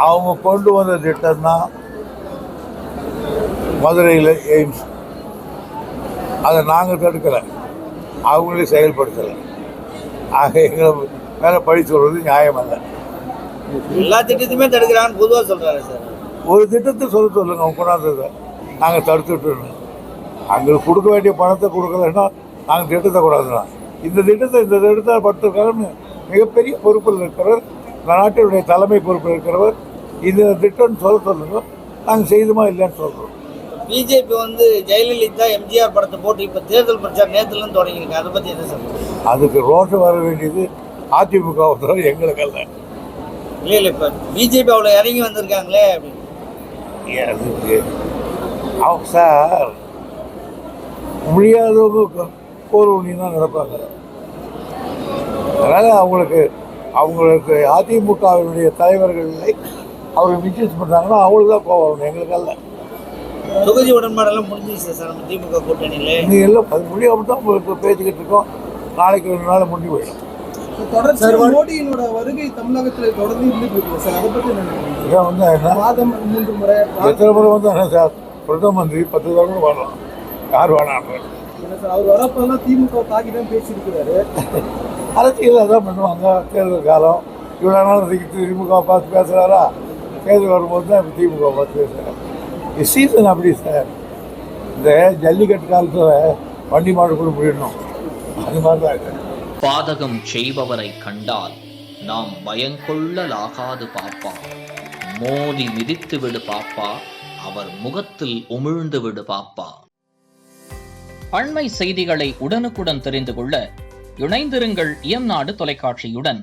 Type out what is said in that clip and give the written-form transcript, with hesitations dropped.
அவங்க கொண்டு வந்த திட்டம் தான் மதுரையில் எய்ம்ஸ். அதை நாங்கள் தடுக்கலை, அவங்களே செயல்படுத்தலை. ஆக எங்களை மேலே பழி சொல்வது நியாயம் அல்ல. எல்லா திட்டத்தையுமே தடுக்கிறான்னு பொதுவாக சொல்கிறாரு சார். ஒரு திட்டத்தை சொல்லுங்க, அவங்க கொண்டாந்ததை நாங்கள் தடுத்துட்டு அவங்களுக்கு கொடுக்க வேண்டிய பணத்தை கொடுக்கலன்னா நாங்கள் திட்டத்தை கூடாதுதான். இந்த திட்டத்தை படுத்திருக்காருன்னு மிகப்பெரிய பொறுப்பில் இருக்கிறவர், நாட்டினுடைய தலைமை பொறுப்பில் இருக்கிறவர் இந்த திட்டம்னு சொல்லுங்க, நாங்கள் செய்துமா இல்லைன்னு சொல்கிறோம். பிஜேபி வந்து ஜெயலலிதா எம்ஜிஆர் படத்தை போட்டு இப்போ தேர்தல் பிரச்சாரம் நேற்றுலேருந்து தொடங்கியிருக்கு, அதை பற்றி என்ன சார்? அதுக்கு ரோட்டு வர வேண்டியது அதிமுக எங்களுக்கு அல்ல. இல்லை இப்போ பிஜேபி அவ்வளோ இறங்கி வந்திருக்காங்களே அப்படின்னு. அதுக்கு அவங்க சார் முடியாதவங்க போர் ஒண்ணி தான் நடப்பாங்க. அதனால் அவங்களுக்கு அதிமுகவினுடைய தலைவர்களை அவங்க மிஸ்யூஸ் பண்ணுறாங்கன்னா அவங்களுக்கு தான் கோவம் வரணும், எங்களுக்கு அல்ல. தொகுதி உடன்பாடெல்லாம் முடிஞ்சிச்சு சார் நம்ம திமுக கூட்டணியில். நீங்கள் எல்லாம் அது முடியாமல் தான் உங்களுக்கு பேசிக்கிட்டு இருக்கோம். நாளைக்கு 2 நாள் முடிஞ்சு போயிடும். தொடர்ந்து மோடியினோட வருகை தமிழகத்தில் தொடர்ந்து இருந்துட்டு இருக்கு சார். அதை பற்றி இதான் வந்து என்ன மாதம் 3 முறை எத்தனை முறை வந்து என்ன சார், பிரதம மந்திரி 10 தடவை வரலாம், யார் வேணான்ற சார். அவர் வரப்பெல்லாம் திமுக தாக்கி தான் பேசியிருக்கிறாரு. அரசியல் அதான் பண்ணுவாங்க. தேர்தல் காலம் இவ்வளோ நாள் திமுக பார்த்து பேசுகிறாரா, தேர்தல் வரும்போது தான் இப்போ திமுக பார்த்து பேசுகிறார். சீசன் அப்படி சார். இந்த ஜல்லிக்கட்டு காலத்தில் வண்டி மாடு கூட போயிடணும், அது மாதிரி தான் இருக்கு. பாதகம் செய்பவரை கண்டால் நாம் பயங்கொள்ளலாகாது பாப்பா, மோதி மிதித்து விடு பாப்பா, அவர் முகத்தில் உமிழ்ந்து விடு பாப்பா. அண்மை செய்திகளை உடனுக்குடன் தெரிந்து கொள்ள இணைந்திருங்கள் இயம்நாடு தொலைக்காட்சியுடன்.